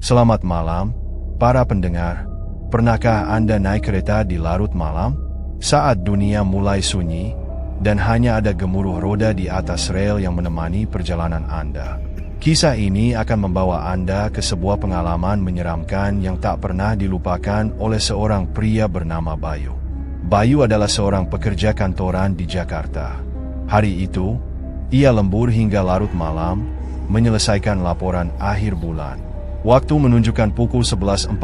Selamat malam, para pendengar. Pernahkah Anda naik kereta di larut malam? Saat dunia mulai sunyi, dan hanya ada gemuruh roda di atas rel yang menemani perjalanan Anda. Kisah ini akan membawa Anda ke sebuah pengalaman menyeramkan yang tak pernah dilupakan oleh seorang pria bernama Bayu. Bayu adalah seorang pekerja kantoran di Jakarta. Hari itu, ia lembur hingga larut malam, menyelesaikan laporan akhir bulan. Waktu menunjukkan pukul 11.45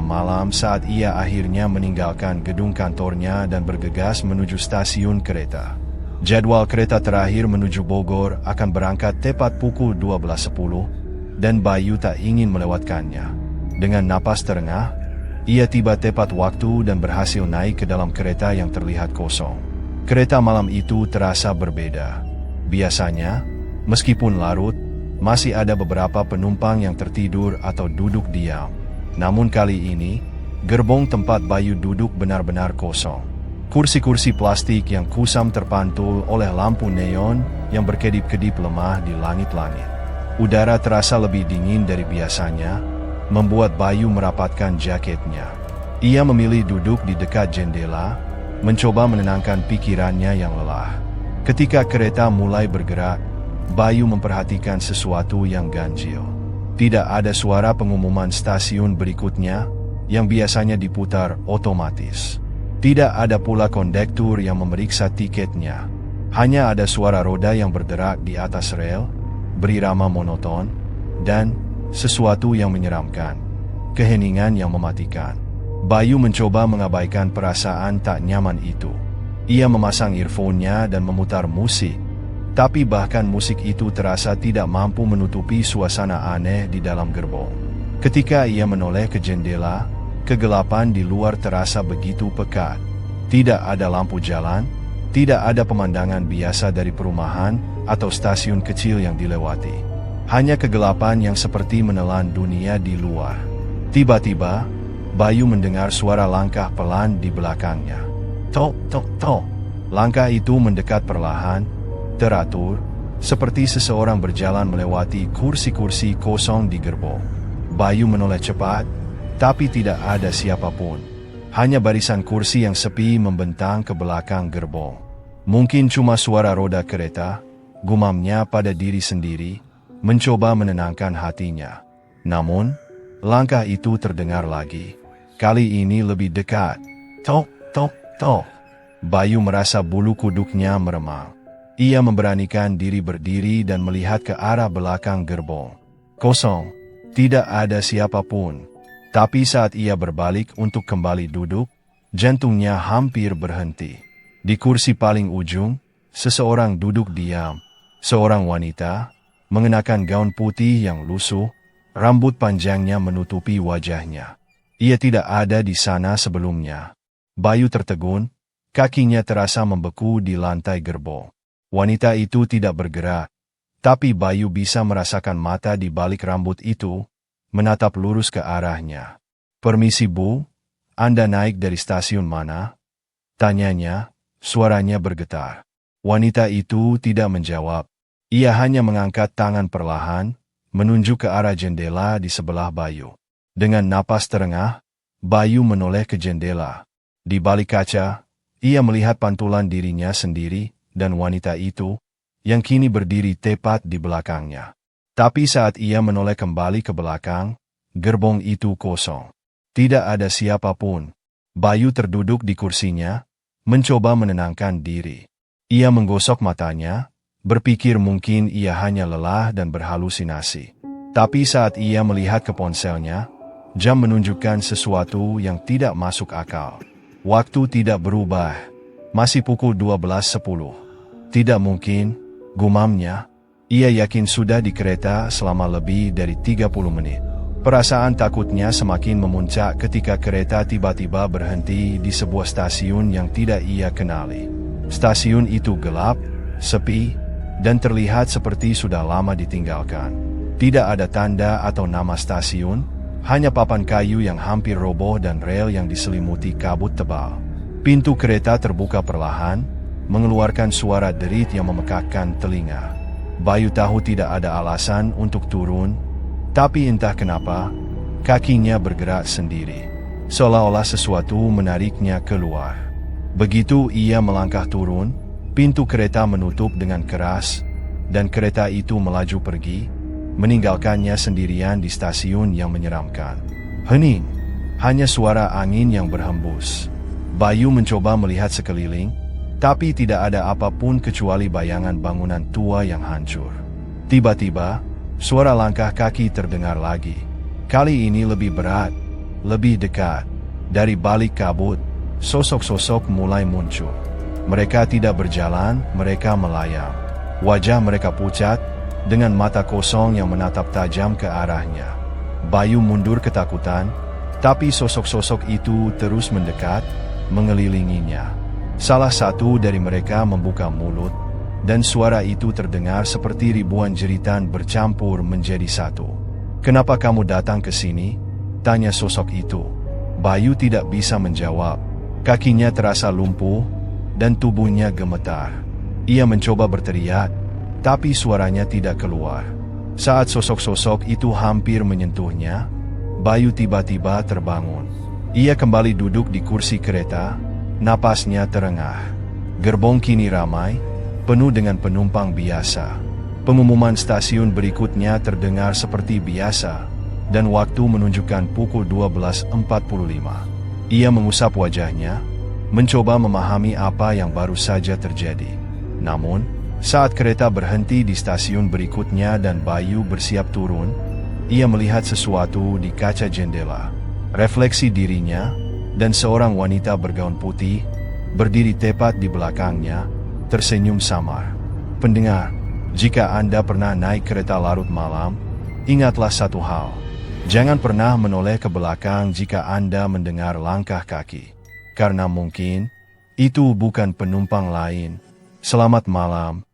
malam saat ia akhirnya meninggalkan gedung kantornya dan bergegas menuju stasiun kereta. Jadwal kereta terakhir menuju Bogor akan berangkat tepat pukul 12.10 dan Bayu tak ingin melewatkannya. Dengan napas terengah, ia tiba tepat waktu dan berhasil naik ke dalam kereta yang terlihat kosong. Kereta malam itu terasa berbeda. Biasanya, meskipun larut, masih ada beberapa penumpang yang tertidur atau duduk diam. Namun kali ini, gerbong tempat Bayu duduk benar-benar kosong. Kursi-kursi plastik yang kusam terpantul oleh lampu neon yang berkedip-kedip lemah di langit-langit. Udara terasa lebih dingin dari biasanya, membuat Bayu merapatkan jaketnya. Ia memilih duduk di dekat jendela, mencoba menenangkan pikirannya yang lelah. Ketika kereta mulai bergerak, Bayu memperhatikan sesuatu yang ganjil. Tidak ada suara pengumuman stasiun berikutnya yang biasanya diputar otomatis. Tidak ada pula kondektur yang memeriksa tiketnya. Hanya ada suara roda yang berderak di atas rel, berirama monoton, dan sesuatu yang menyeramkan. Keheningan yang mematikan. Bayu mencoba mengabaikan perasaan tak nyaman itu. Ia memasang earphone-nya dan memutar musik. Tapi bahkan musik itu terasa tidak mampu menutupi suasana aneh di dalam gerbong. Ketika ia menoleh ke jendela, kegelapan di luar terasa begitu pekat. Tidak ada lampu jalan, tidak ada pemandangan biasa dari perumahan atau stasiun kecil yang dilewati. Hanya kegelapan yang seperti menelan dunia di luar. Tiba-tiba, Bayu mendengar suara langkah pelan di belakangnya. Tok, tok, tok. Langkah itu mendekat perlahan, teratur, seperti seseorang berjalan melewati kursi-kursi kosong di gerbong. Bayu menoleh cepat, tapi tidak ada siapapun. Hanya barisan kursi yang sepi membentang ke belakang gerbong. Mungkin cuma suara roda kereta, gumamnya pada diri sendiri, mencoba menenangkan hatinya. Namun, langkah itu terdengar lagi. Kali ini lebih dekat. Tok, tok, tok. Bayu merasa bulu kuduknya meremang. Ia memberanikan diri berdiri dan melihat ke arah belakang gerbong. Kosong, tidak ada siapapun. Tapi saat ia berbalik untuk kembali duduk, jantungnya hampir berhenti. Di kursi paling ujung, seseorang duduk diam. Seorang wanita, mengenakan gaun putih yang lusuh, rambut panjangnya menutupi wajahnya. Ia tidak ada di sana sebelumnya. Bayu tertegun, kakinya terasa membeku di lantai gerbong. Wanita itu tidak bergerak, tapi Bayu bisa merasakan mata di balik rambut itu, menatap lurus ke arahnya. "Permisi Bu, Anda naik dari stasiun mana?" tanyanya, suaranya bergetar. Wanita itu tidak menjawab. Ia hanya mengangkat tangan perlahan, menunjuk ke arah jendela di sebelah Bayu. Dengan napas terengah, Bayu menoleh ke jendela. Di balik kaca, ia melihat pantulan dirinya sendiri, dan wanita itu, yang kini berdiri tepat di belakangnya. Tapi saat ia menoleh kembali ke belakang, gerbong itu kosong. Tidak ada siapapun. Bayu terduduk di kursinya, mencoba menenangkan diri. Ia menggosok matanya, berpikir mungkin ia hanya lelah dan berhalusinasi. Tapi saat ia melihat ke ponselnya, jam menunjukkan sesuatu yang tidak masuk akal. Waktu tidak berubah, masih pukul 12.10. Tidak mungkin, gumamnya. Ia yakin sudah di kereta selama lebih dari 30 menit. Perasaan takutnya semakin memuncak ketika kereta tiba-tiba berhenti di sebuah stasiun yang tidak ia kenali. Stasiun itu gelap, sepi, dan terlihat seperti sudah lama ditinggalkan. Tidak ada tanda atau nama stasiun, hanya papan kayu yang hampir roboh dan rel yang diselimuti kabut tebal. Pintu kereta terbuka perlahan, mengeluarkan suara derit yang memekakkan telinga. Bayu tahu tidak ada alasan untuk turun, tapi entah kenapa, Kakinya bergerak sendiri, seolah-olah sesuatu menariknya keluar. Begitu ia melangkah turun, pintu kereta menutup dengan keras, dan kereta itu melaju pergi, meninggalkannya sendirian di stasiun yang menyeramkan. Hening, hanya suara angin yang berhembus. Bayu mencoba melihat sekeliling, tapi tidak ada apapun kecuali bayangan bangunan tua yang hancur. Tiba-tiba, suara langkah kaki terdengar lagi. Kali ini lebih berat, lebih dekat. Dari balik kabut, sosok-sosok mulai muncul. Mereka tidak berjalan, mereka melayang. Wajah mereka pucat, dengan mata kosong yang menatap tajam ke arahnya. Bayu mundur ketakutan, tapi sosok-sosok itu terus mendekat, mengelilinginya. Salah satu dari mereka membuka mulut, dan suara itu terdengar seperti ribuan jeritan bercampur menjadi satu. "Kenapa kamu datang ke sini?" tanya sosok itu. Bayu tidak bisa menjawab. Kakinya terasa lumpuh, dan tubuhnya gemetar. Ia mencoba berteriak, tapi suaranya tidak keluar. Saat sosok-sosok itu hampir menyentuhnya, Bayu tiba-tiba terbangun. Ia kembali duduk di kursi kereta, napasnya terengah. Gerbong kini ramai, penuh dengan penumpang biasa. Pengumuman stasiun berikutnya terdengar seperti biasa, dan waktu menunjukkan pukul 12.45. Ia mengusap wajahnya, mencoba memahami apa yang baru saja terjadi. Namun, saat kereta berhenti di stasiun berikutnya dan Bayu bersiap turun, ia melihat sesuatu di kaca jendela. Refleksi dirinya, dan seorang wanita bergaun putih, berdiri tepat di belakangnya, tersenyum samar. Pendengar, jika Anda pernah naik kereta larut malam, ingatlah satu hal. Jangan pernah menoleh ke belakang jika Anda mendengar langkah kaki. Karena mungkin, itu bukan penumpang lain. Selamat malam.